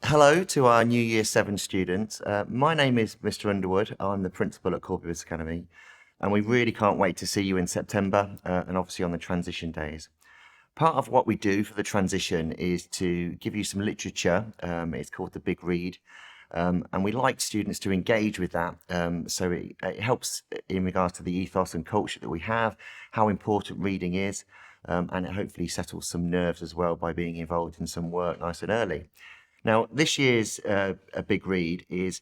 Hello to our new Year 7 students. My name is Mr. Underwood. I'm the principal at Corby Academy, and we really can't wait to see you in September and obviously on the transition days. Part of what we do for the transition is to give you some literature. It's called the Big Read. And we like students to engage with that. So it helps in regards to the ethos and culture that we have, how important reading is, and it hopefully settles some nerves as well by being involved in some work nice and early. Now, this year's a big read is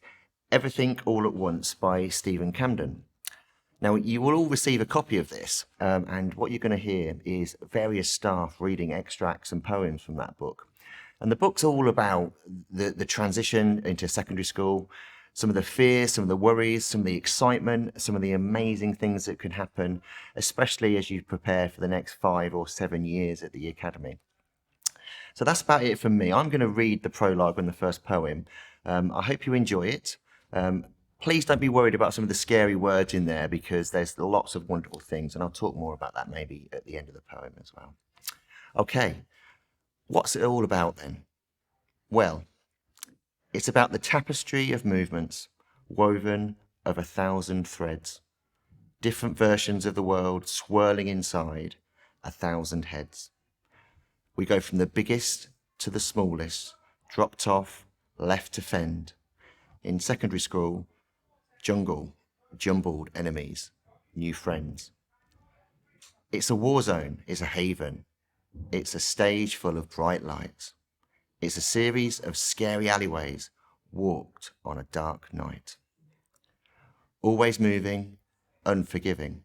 Everything All at Once by Stephen Camden. Now, you will all receive a copy of this, and what you're going to hear is various staff reading extracts and poems from that book. And the book's all about the transition into secondary school, some of the fears, some of the worries, some of the excitement, some of the amazing things that can happen, especially as you prepare for the next 5 or 7 years at the academy. So that's about it from me. I'm going to read the prologue and the first poem. I hope you enjoy it. Please don't be worried about some of the scary words in there because there's lots of wonderful things, and I'll talk more about that maybe at the end of the poem as well. Okay, what's it all about then? Well, it's about the tapestry of movements woven of 1,000 threads, different versions of the world swirling inside 1,000 heads. We go from the biggest to the smallest, dropped off, left to fend. In secondary school, jungle, jumbled enemies, new friends. It's a war zone, it's a haven. It's a stage full of bright lights. It's a series of scary alleyways walked on a dark night. Always moving, unforgiving,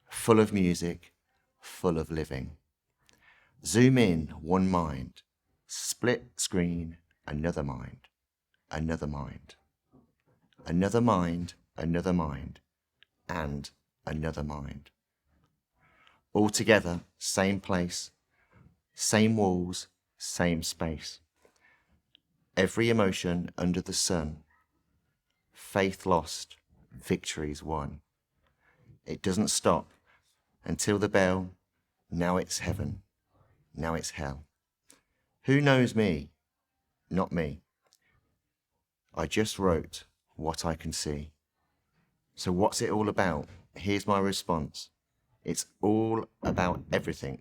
full of music, full of living. Zoom in, one mind. Split screen, another mind. Another mind. Another mind, another mind. And another mind. All together, same place, same walls, same space. Every emotion under the sun. Faith lost, victories won. It doesn't stop until the bell, now it's heaven. Now it's hell. Who knows me? Not me. I just wrote what I can see. So what's it all about? Here's my response. It's all about everything,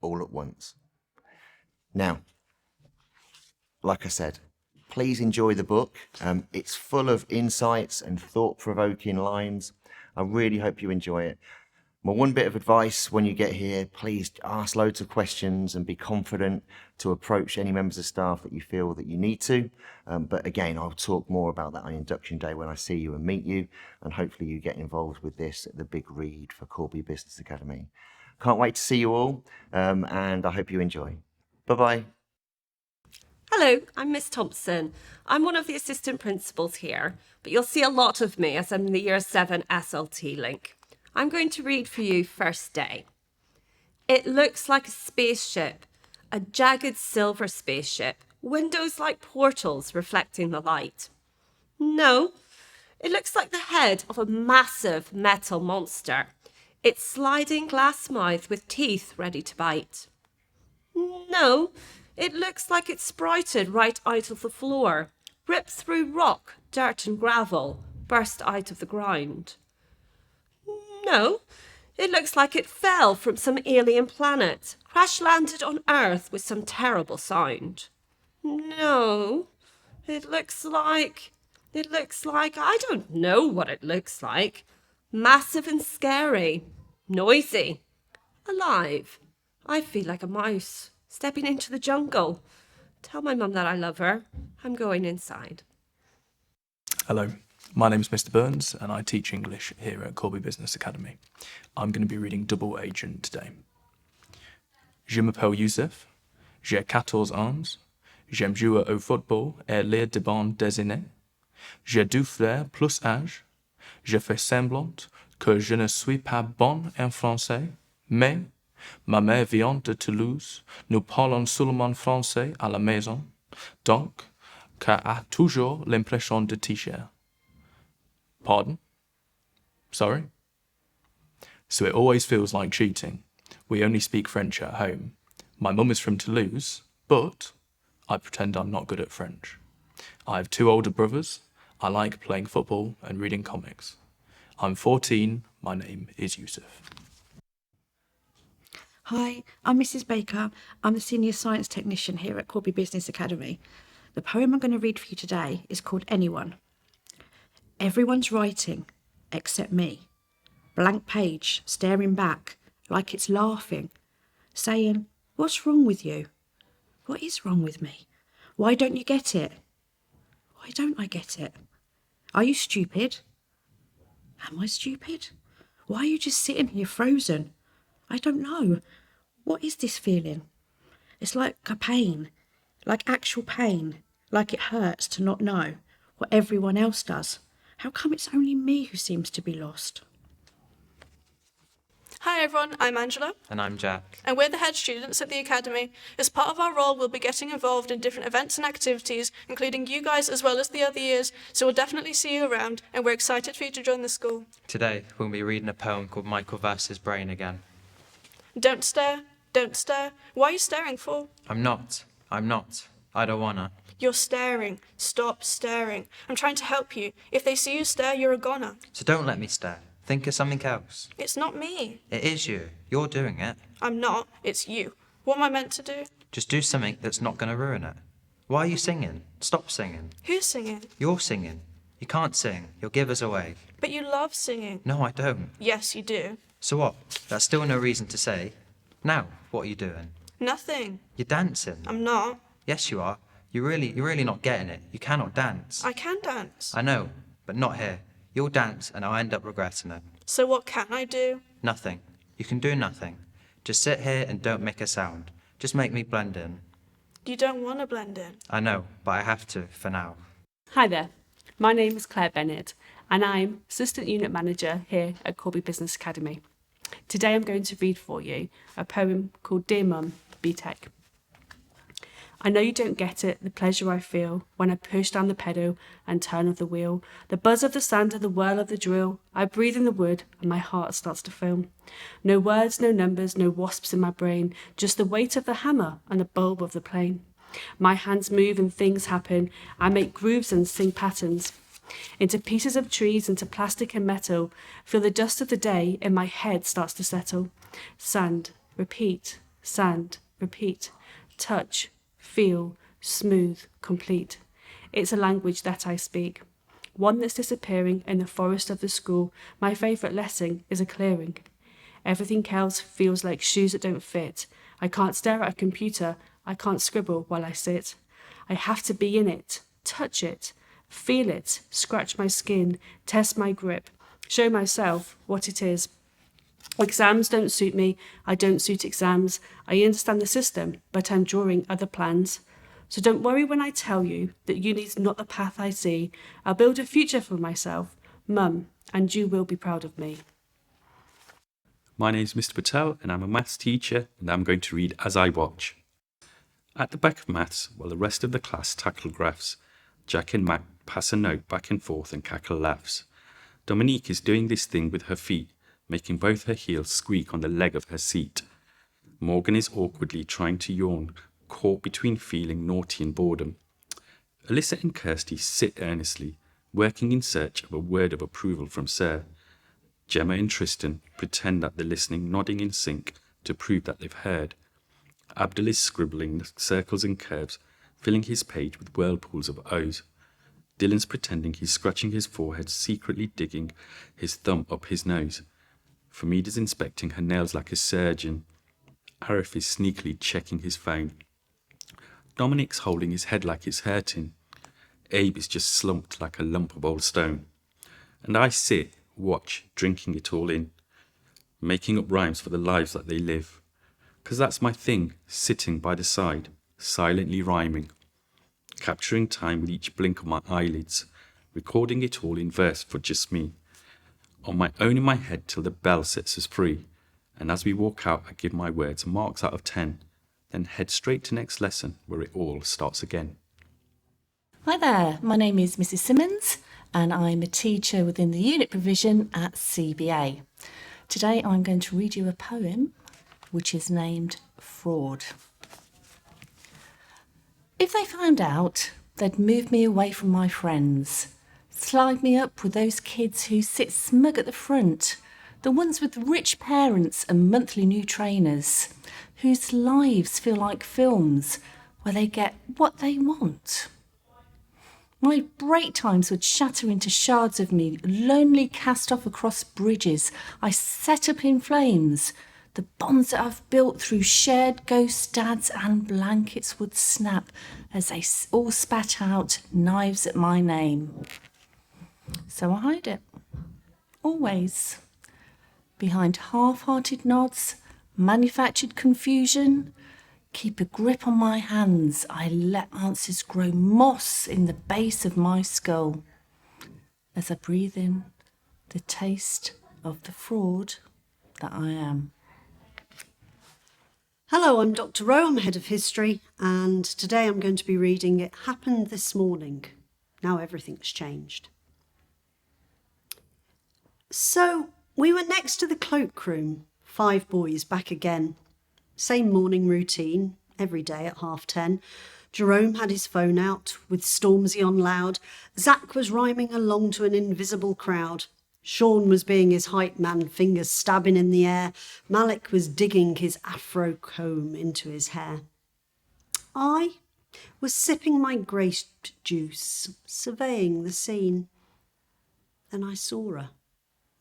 all at once. Now, like I said, please enjoy the book. It's full of insights and thought-provoking lines. I really hope you enjoy it. My one bit of advice when you get here, please ask loads of questions and be confident to approach any members of staff that you feel that you need to. But again, I'll talk more about that on induction day when I see you and meet you. And hopefully you get involved with this at the big read for Corby Business Academy. Can't wait to see you all, and I hope you enjoy. Bye-bye. Hello, I'm Miss Thompson. I'm one of the assistant principals here, but you'll see a lot of me as I'm the Year 7 SLT link. I'm going to read for you first day. It looks like a spaceship, a jagged silver spaceship, windows like portals reflecting the light. No, it looks like the head of a massive metal monster, its sliding glass mouth with teeth ready to bite. No, it looks like it's sprouted right out of the floor, ripped through rock, dirt and gravel, burst out of the ground. No, it looks like it fell from some alien planet, crash-landed on Earth with some terrible sound. No, it looks like, I don't know what it looks like. Massive and scary, noisy, alive. I feel like a mouse, stepping into the jungle. Tell my mum that I love her. I'm going inside. Hello, my name is Mr. Burns and I teach English here at Corby Business Academy. I'm going to be reading Double Agent today. Je m'appelle Youssef, j'ai 14 ans, j'aime jouer au football et lire des bandes dessinées. J'ai 2 frères plus âge, je fais semblant que je ne suis pas bon en français, mais ma mère vient de Toulouse, nous parlons seulement français à la maison, donc car a toujours l'impression de tricher. Pardon? Sorry? So it always feels like cheating. We only speak French at home. My mum is from Toulouse, but I pretend I'm not good at French. I have 2 older brothers. I like playing football and reading comics. I'm 14. My name is Yusuf. Hi, I'm Mrs. Baker. I'm the Senior Science Technician here at Corby Business Academy. The poem I'm going to read for you today is called Anyone. Everyone's writing, except me. Blank page, staring back, like it's laughing, saying, "What's wrong with you? What is wrong with me? Why don't you get it? Why don't I get it? Are you stupid? Am I stupid? Why are you just sitting here frozen? I don't know. What is this feeling? It's like a pain, like actual pain, like it hurts to not know what everyone else does. How come it's only me who seems to be lost?" Hi everyone, I'm Angela, And I'm Jack. and we're the head students at the Academy. As part of our role, we'll be getting involved in different events and activities, including you guys as well as the other years, so we'll definitely see you around, and we're excited for you to join the school. Today, we'll be reading a poem called Michael Vass's Brain again. Don't stare, don't stare. Why are you staring for? I'm not. I don't wanna. You're staring. Stop staring. I'm trying to help you. If they see you stare, you're a goner. So don't let me stare. Think of something else. It's not me. It is you. You're doing it. I'm not. It's you. What am I meant to do? Just do something that's not gonna ruin it. Why are you singing? Stop singing. Who's singing? You're singing. You can't sing. You'll give us away. But you love singing. No, I don't. Yes, you do. So what? That's still no reason to say. Now, what are you doing? Nothing. You're dancing. I'm not. Yes, you are. You're really not getting it. You cannot dance. I can dance. I know, but not here. You'll dance and I'll end up regretting it. So what can I do? Nothing. You can do nothing. Just sit here and don't make a sound. Just make me blend in. You don't want to blend in. I know, but I have to for now. Hi there, my name is Claire Bennett and I'm Assistant Unit Manager here at Corby Business Academy. Today I'm going to read for you a poem called Dear Mum, BTEC. I know you don't get it, the pleasure I feel when I push down the pedal and turn of the wheel, the buzz of the sander, the whirl of the drill. I breathe in the wood and my heart starts to fill. No words, no numbers, no wasps in my brain, just the weight of the hammer and the bulb of the plane. My hands move and things happen. I make grooves and sing patterns. Into pieces of trees, into plastic and metal. Feel the dust of the day in my head starts to settle. Sand, repeat, touch, feel, smooth, complete. It's a language that I speak. One that's disappearing in the forest of the school. My favourite lesson is a clearing. Everything else feels like shoes that don't fit. I can't stare at a computer. I can't scribble while I sit. I have to be in it, touch it, feel it, scratch my skin, test my grip, show myself what it is. Exams don't suit me, I don't suit exams. I understand the system, but I'm drawing other plans. So don't worry when I tell you that uni's not the path I see. I'll build a future for myself, Mum, and you will be proud of me. My name's Mr. Patel and I'm a maths teacher and I'm going to read As I Watch. At the back of maths, while the rest of the class tackle graphs, Jack and Matt pass a note back and forth and cackle laughs. Dominique is doing this thing with her feet, making both her heels squeak on the leg of her seat. Morgan is awkwardly trying to yawn, caught between feeling naughty and boredom. Alyssa and Kirsty sit earnestly, working in search of a word of approval from Sir. Gemma and Tristan pretend that they're listening, nodding in sync to prove that they've heard. Abdul is scribbling circles and curves, filling his page with whirlpools of O's. Dylan's pretending he's scratching his forehead, secretly digging his thumb up his nose. Famida's inspecting her nails like a surgeon. Arif is sneakily checking his phone. Dominic's holding his head like it's hurting. Abe is just slumped like a lump of old stone. And I sit, watch, drinking it all in, making up rhymes for the lives that they live. 'Cause that's my thing, sitting by the side, silently rhyming, capturing time with each blink of my eyelids, recording it all in verse for just me, on my own in my head till the bell sets us free. And as we walk out, I give my words marks out of 10, then head straight to next lesson where it all starts again. Hi there, my name is Mrs. Simmonds and I'm a teacher within the unit provision at CBA. Today I'm going to read you a poem which is named Fraud. If they found out, they'd move me away from my friends, slide me up with those kids who sit smug at the front, the ones with rich parents and monthly new trainers, whose lives feel like films where they get what they want. My break times would shatter into shards of me, lonely cast off across bridges I set up in flames. The bonds that I've built through shared ghost dads and blankets would snap as they all spat out knives at my name. So I hide it. Always. Behind half-hearted nods, manufactured confusion, keep a grip on my hands. I let answers grow moss in the base of my skull as I breathe in the taste of the fraud that I am. Hello, I'm Dr. Rowe, I'm Head of History, and today I'm going to be reading It Happened This Morning. Now everything's changed. So, we were next to the cloakroom, 5 boys back again. Same morning routine, every day at 10:30. Jerome had his phone out, with Stormzy on loud. Zach was rhyming along to an invisible crowd. Sean was being his hype man, fingers stabbing in the air. Malik was digging his afro comb into his hair. I was sipping my grape juice, surveying the scene. Then I saw her,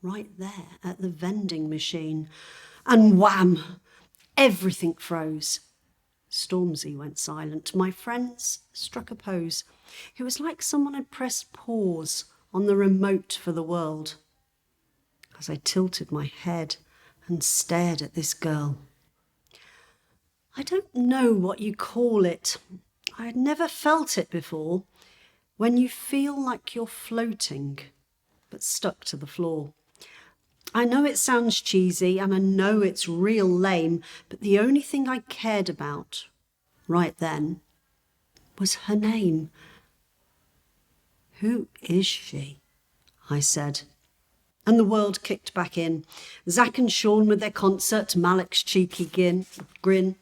right there at the vending machine. And wham! Everything froze. Stormzy went silent. My friends struck a pose. It was like someone had pressed pause on the remote for the world. As I tilted my head and stared at this girl. I don't know what you call it. I had never felt it before. When you feel like you're floating, but stuck to the floor. I know it sounds cheesy and I know it's real lame, but the only thing I cared about right then was her name. Who is she? I said. And the world kicked back in. Zach and Sean with their concert, Malik's cheeky grin.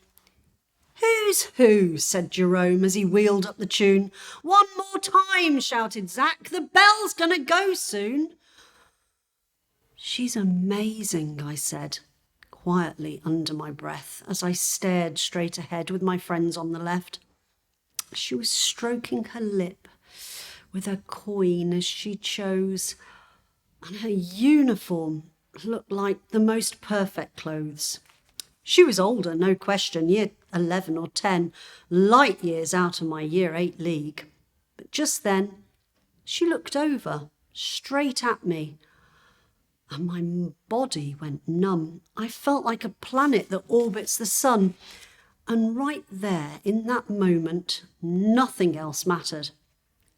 Who's who? Said Jerome as he wheeled up the tune. One more time, shouted Zach. The bell's gonna go soon. She's amazing, I said, quietly under my breath, as I stared straight ahead with my friends on the left. She was stroking her lip with her coin as she chose, and her uniform looked like the most perfect clothes. She was older, no question, year 11 or 10, light years out of my year 8 league. But just then, she looked over, straight at me, and my body went numb. I felt like a planet that orbits the sun. And right there, in that moment, nothing else mattered.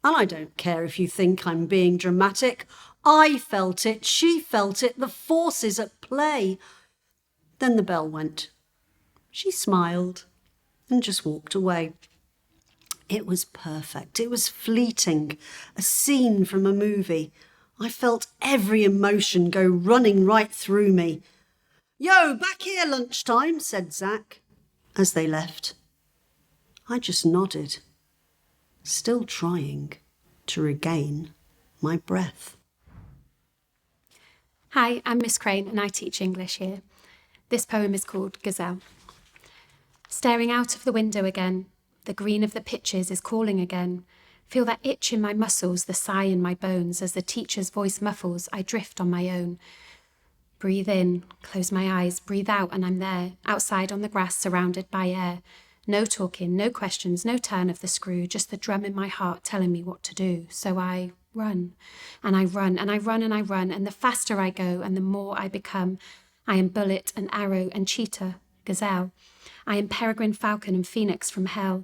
And I don't care if you think I'm being dramatic. I felt it, she felt it, the forces at play. Then the bell went. She smiled and just walked away. It was perfect. It was fleeting, a scene from a movie. I felt every emotion go running right through me. Yo, back here lunchtime, said Zach, as they left. I just nodded, still trying to regain my breath. Hi, I'm Miss Crane and I teach English here. This poem is called Gazelle. Staring out of the window again, the green of the pitches is calling again. Feel that itch in my muscles, the sigh in my bones. As the teacher's voice muffles, I drift on my own. Breathe in, close my eyes, breathe out and I'm there, outside on the grass surrounded by air. No talking, no questions, no turn of the screw, just the drum in my heart telling me what to do. So I run, and I run, and I run, and I run, and the faster I go and the more I become. I am bullet and arrow and cheetah, gazelle. I am peregrine falcon and phoenix from hell.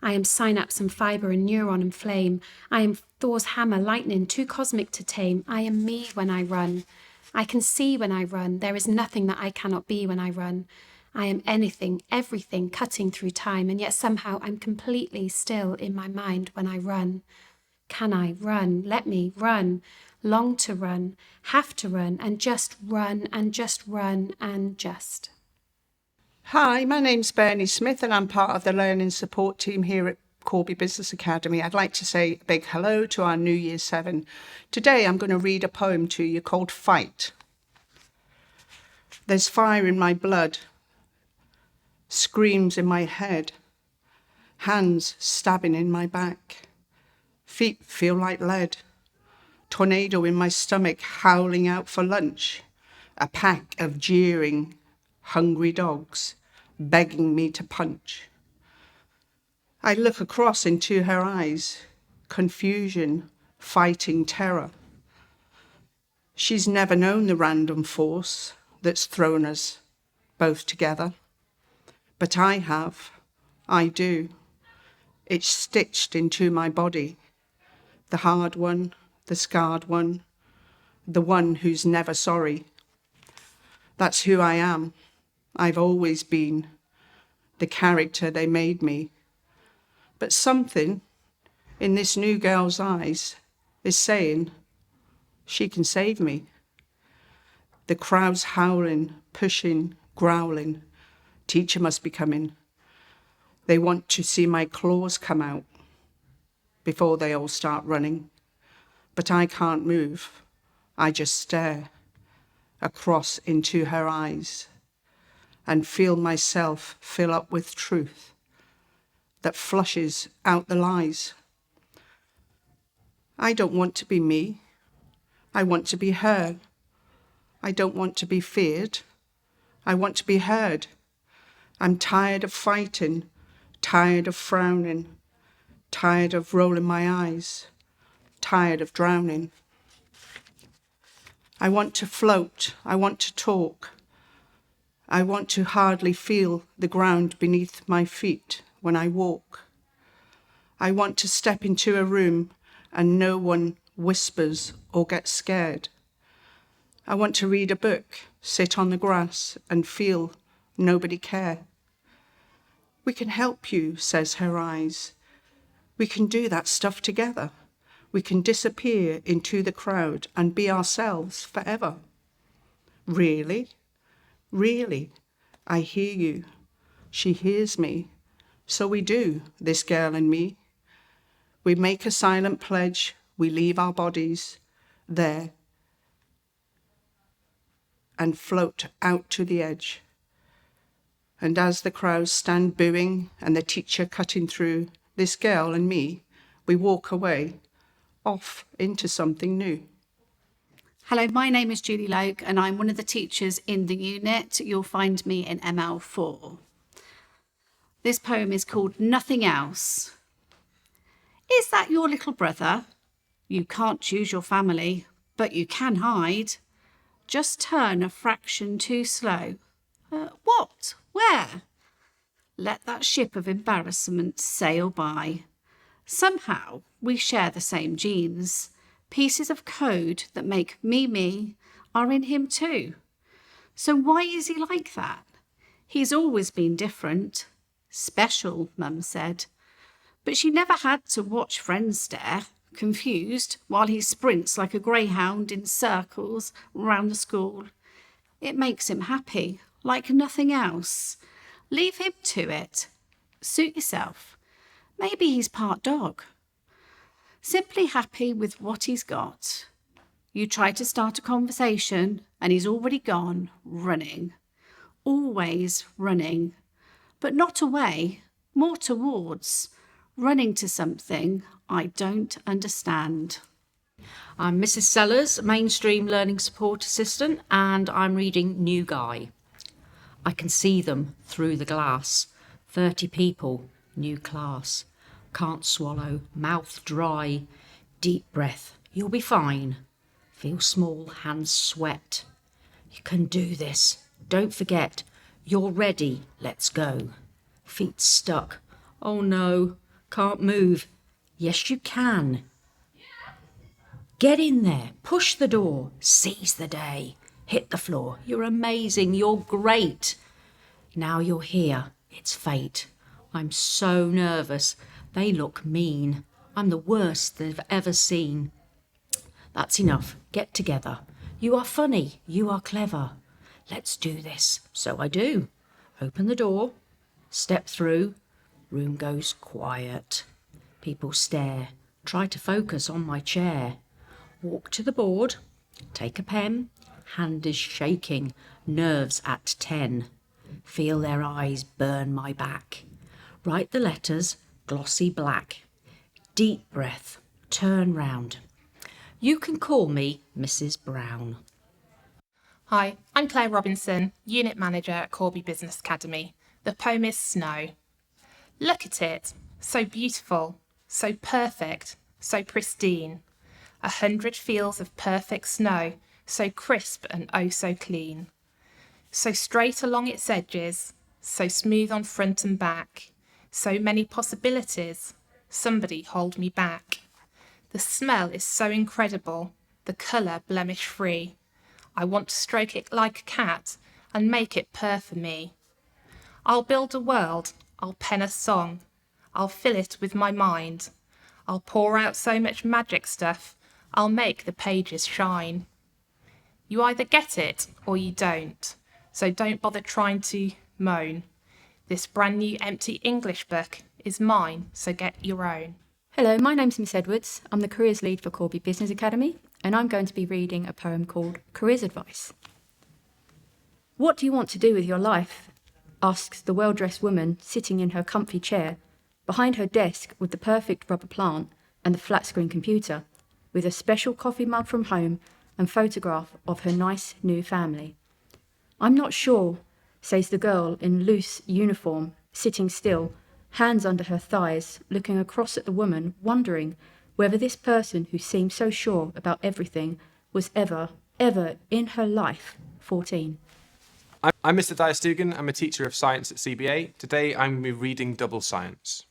I am synapse and fibre and neuron and flame. I am Thor's hammer, lightning, too cosmic to tame. I am me when I run. I can see when I run. There is nothing that I cannot be when I run. I am anything, everything, cutting through time, and yet somehow I'm completely still in my mind when I run. Can I run? Let me run. Long to run, have to run, and just run, and just run, and Hi, my name's Bernie Smith and I'm part of the Learning Support Team here at Corby Business Academy. I'd like to say a big hello to our new Year 7. Today I'm going to read a poem to you called Fight. There's fire in my blood, screams in my head, hands stabbing in my back, feet feel like lead, tornado in my stomach howling out for lunch, a pack of jeering, hungry dogs begging me to punch. I look across into her eyes, confusion, fighting terror. She's never known the random force that's thrown us both together. But I have, I do. It's stitched into my body. The hard one, the scarred one, the one who's never sorry. That's who I am. I've always been the character they made me. But something in this new girl's eyes is saying she can save me. The crowd's howling, pushing, growling. Teacher must be coming. They want to see my claws come out before they all start running. But I can't move. I just stare across into her eyes and feel myself fill up with truth that flushes out the lies. I don't want to be me. I want to be her. I don't want to be feared. I want to be heard. I'm tired of fighting, tired of frowning, tired of rolling my eyes, tired of drowning. I want to float. I want to talk. I want to hardly feel the ground beneath my feet when I walk. I want to step into a room and no one whispers or gets scared. I want to read a book, sit on the grass and feel nobody care. We can help you, says her eyes. We can do that stuff together. We can disappear into the crowd and be ourselves forever. Really? Really? I hear you. She hears me. So we do, this girl and me. We make a silent pledge. We leave our bodies there and float out to the edge. And as the crowds stand booing and the teacher cutting through, this girl and me, we walk away, off into something new. Hello, my name is Julie Loake and I'm one of the teachers in the unit. You'll find me in ML4. This poem is called Nothing Else. Is that your little brother? You can't choose your family, but you can hide. Just turn a fraction too slow. What? Where? Let that ship of embarrassment sail by. Somehow we share the same genes. Pieces of code that make me me are in him too. So why is he like that? He's always been different. Special, Mum said. But she never had to watch friends stare, confused, while he sprints like a greyhound in circles round the school. It makes him happy, like nothing else. Leave him to it. Suit yourself. Maybe he's part dog. Simply happy with what he's got. You try to start a conversation and he's already gone, running. Always running. But not away, more towards. Running to something I don't understand. I'm Mrs. Sellers, Mainstream Learning Support Assistant, and I'm reading New Guy. I can see them through the glass. 30 people, new class. Can't swallow, mouth dry. Deep breath, you'll be fine. Feel small, hands sweat. You can do this. Don't forget, you're ready, let's go. Feet stuck. Oh no, can't move. Yes, you can. Get in there, push the door, seize the day. Hit the floor, you're amazing, you're great. Now you're here, it's fate. I'm so nervous, they look mean. I'm the worst they've ever seen. That's enough, get together. You are funny, you are clever. Let's do this. So I do. Open the door, step through, room goes quiet. People stare, try to focus on my chair. Walk to the board, take a pen, hand is shaking, nerves at 10. Feel their eyes burn my back. Write the letters, glossy black. Deep breath, turn round. You can call me Mrs. Brown. Hi, I'm Claire Robinson, Unit Manager at Corby Business Academy. The poem is Snow. Look at it, so beautiful, so perfect, so pristine. 100 fields of perfect snow, so crisp and oh so clean. So straight along its edges, so smooth on front and back. So many possibilities, somebody hold me back. The smell is so incredible, the colour blemish-free. I want to stroke it like a cat and make it purr for me. I'll build a world, I'll pen a song, I'll fill it with my mind. I'll pour out so much magic stuff, I'll make the pages shine. You either get it or you don't, so don't bother trying to moan. This brand new empty English book is mine, so get your own. Hello, my name's Miss Edwards. I'm the Careers Lead for Corby Business Academy, and I'm going to be reading a poem called Careers Advice. What do you want to do with your life? Asks the well-dressed woman sitting in her comfy chair, behind her desk with the perfect rubber plant and the flat-screen computer, with a special coffee mug from home and photograph of her nice new family. I'm not sure, says the girl in loose uniform, sitting still, hands under her thighs, looking across at the woman, wondering whether this person who seemed so sure about everything was ever in her life 14. I'm Mr. Dias-Dougan. I'm a teacher of science at CBA. Today I'm going to be reading Double Science.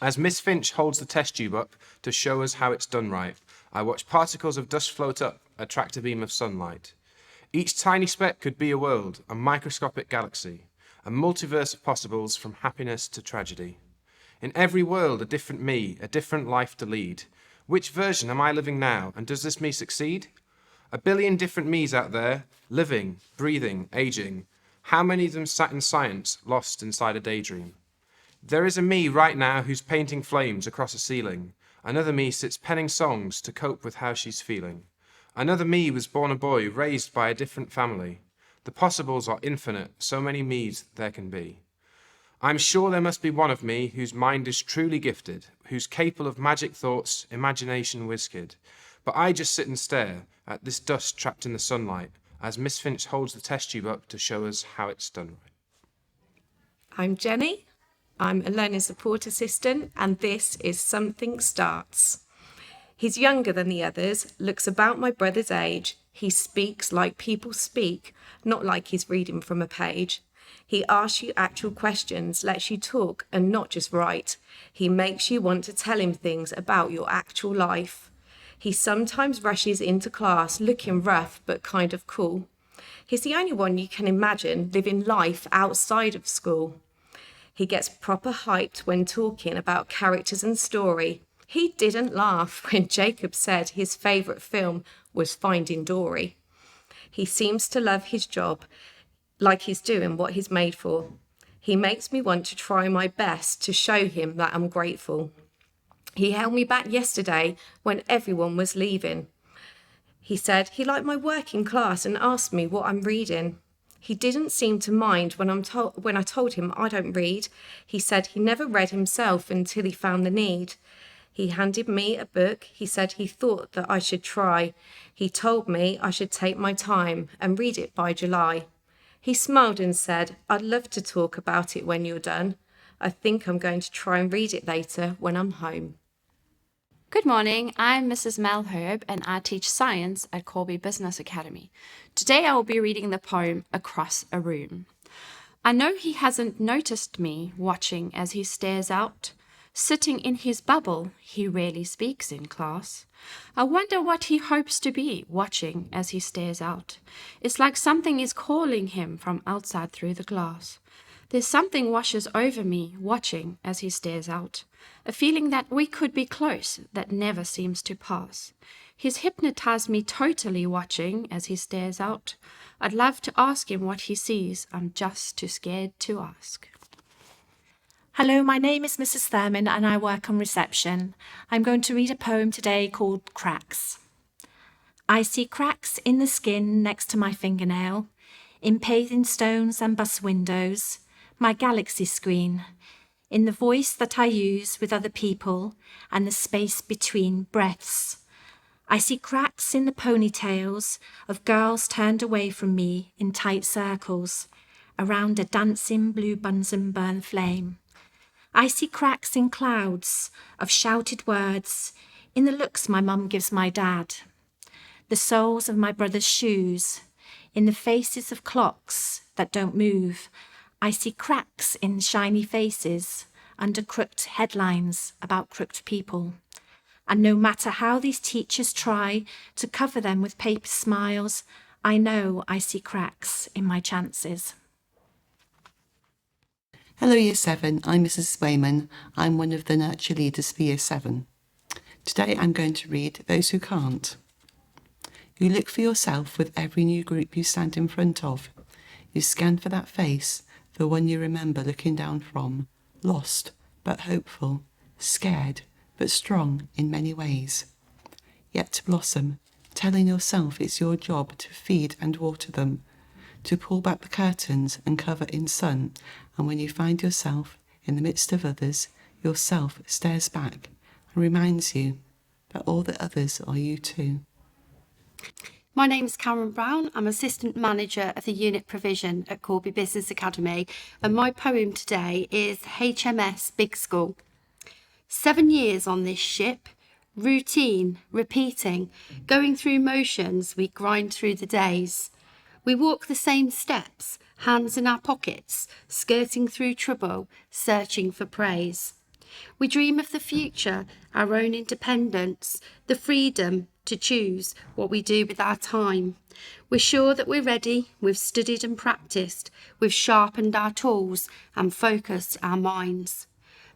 As Miss Finch holds the test tube up to show us how it's done right, I watch particles of dust float up, attract a beam of sunlight. Each tiny speck could be a world, a microscopic galaxy, a multiverse of possibles from happiness to tragedy. In every world, a different me, a different life to lead. Which version am I living now, and does this me succeed? A billion different me's out there, living, breathing, aging. How many of them sat in science, lost inside a daydream? There is a me right now who's painting flames across a ceiling. Another me sits penning songs to cope with how she's feeling. Another me was born a boy, raised by a different family. The possibles are infinite, so many me's there can be. I'm sure there must be one of me whose mind is truly gifted, who's capable of magic thoughts, imagination whiz-kid. But I just sit and stare at this dust trapped in the sunlight as Miss Finch holds the test tube up to show us how it's done right. I'm Jenny. I'm a learning support assistant, and this is Something Starts. He's younger than the others, looks about my brother's age. He speaks like people speak, not like he's reading from a page. He asks you actual questions, lets you talk and not just write. He makes you want to tell him things about your actual life. He sometimes rushes into class looking rough but kind of cool. He's the only one you can imagine living life outside of school. He gets proper hyped when talking about characters and story. He didn't laugh when Jacob said his favourite film was Finding Dory. He seems to love his job, like he's doing what he's made for. He makes me want to try my best to show him that I'm grateful. He held me back yesterday when everyone was leaving. He said he liked my work in class and asked me what I'm reading. He didn't seem to mind when I told him I don't read. He said he never read himself until he found the need. He handed me a book. He said he thought that I should try. He told me I should take my time and read it by July. He smiled and said, I'd love to talk about it when you're done. I think I'm going to try and read it later when I'm home. Good morning, I'm Mrs. Malherbe and I teach science at Corby Business Academy. Today I will be reading the poem Across a Room. I know he hasn't noticed me watching as he stares out. Sitting in his bubble, he rarely speaks in class. I wonder what he hopes to be watching as he stares out. It's like something is calling him from outside through the glass. There's something washes over me watching as he stares out. A feeling that we could be close that never seems to pass. He's hypnotized me totally watching as he stares out. I'd love to ask him what he sees. I'm just too scared to ask. Hello, my name is Mrs. Thurman and I work on reception. I'm going to read a poem today called Cracks. I see cracks in the skin next to my fingernail, in paving stones and bus windows, my galaxy screen, in the voice that I use with other people and the space between breaths. I see cracks in the ponytails of girls turned away from me in tight circles, around a dancing blue Bunsen burn flame. I see cracks in clouds of shouted words, in the looks my mum gives my dad, the soles of my brother's shoes, in the faces of clocks that don't move. I see cracks in shiny faces, under crooked headlines about crooked people. And no matter how these teachers try to cover them with paper smiles, I know I see cracks in my chances. Hello Year 7, I'm Mrs. Wayman. I'm one of the nurture leaders for Year 7. Today I'm going to read Those Who Can't. You look for yourself with every new group you stand in front of. You scan for that face, the one you remember looking down from, lost but hopeful, scared but strong in many ways. Yet to blossom, telling yourself it's your job to feed and water them, to pull back the curtains and cover in sun, and when you find yourself in the midst of others, yourself stares back and reminds you that all the others are you too. My name's Karen Brown. I'm Assistant Manager of the Unit Provision at Corby Business Academy, and my poem today is HMS Big School. 7 years on this ship, routine, repeating, going through motions, we grind through the days. We walk the same steps, hands in our pockets, skirting through trouble, searching for praise. We dream of the future, our own independence, the freedom to choose what we do with our time. We're sure that we're ready, we've studied and practiced, we've sharpened our tools and focused our minds.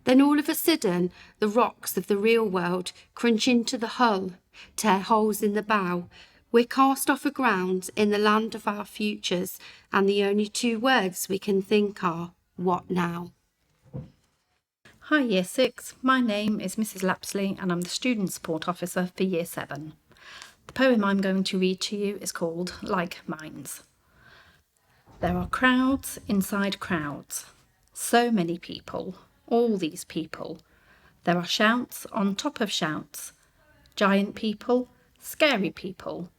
Then all of a sudden, the rocks of the real world crunch into the hull, tear holes in the bow. We're cast off aground in the land of our futures, and the only 2 words we can think are, what now? Hi Year 6, my name is Mrs. Lapsley and I'm the Student Support Officer for Year 7. The poem I'm going to read to you is called Like Minds. There are crowds inside crowds, so many people, all these people. There are shouts on top of shouts, giant people, scary people.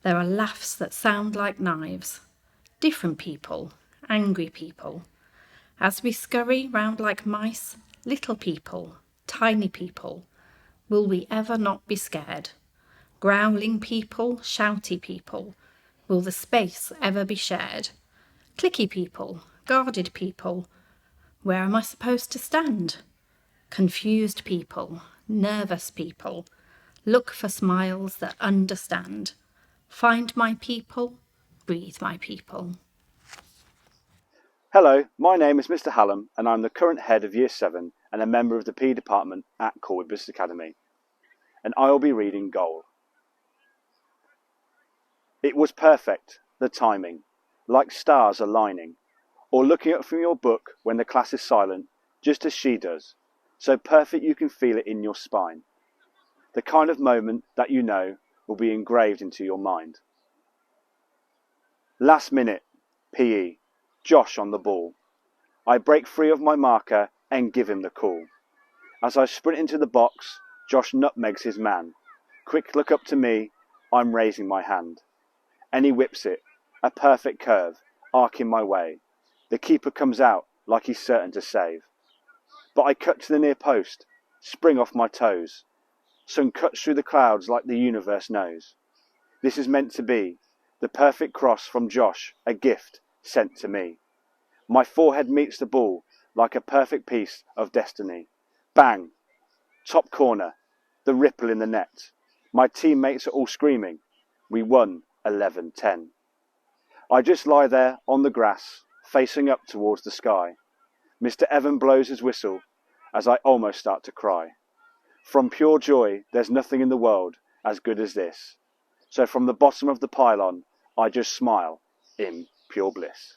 There are laughs that sound like knives, different people, angry people. As we scurry round like mice, little people, tiny people, will we ever not be scared? Growling people, shouty people, will the space ever be shared? Clicky people, guarded people, where am I supposed to stand? Confused people, nervous people, look for smiles that understand. Find my people, breathe my people. Hello, my name is Mr. Hallam and I'm the current head of Year 7 and a member of the PE department at Corby Business Academy. And I will be reading Goal. It was perfect, the timing, like stars aligning, or looking up from your book when the class is silent, just as she does, so perfect you can feel it in your spine. The kind of moment that you know will be engraved into your mind. Last minute, PE. Josh on the ball. I break free of my marker and give him the call. As I sprint into the box, Josh nutmegs his man. Quick look up to me, I'm raising my hand. And he whips it, a perfect curve, arcing my way. The keeper comes out like he's certain to save. But I cut to the near post, spring off my toes. Sun cuts through the clouds like the universe knows. This is meant to be, the perfect cross from Josh, a gift sent to me. My forehead meets the ball like a perfect piece of destiny. Bang! Top corner, the ripple in the net. My teammates are all screaming. We won 11-10. I just lie there on the grass, facing up towards the sky. Mr. Evan blows his whistle as I almost start to cry. From pure joy, there's nothing in the world as good as this. So from the bottom of the pylon, I just smile in pure bliss.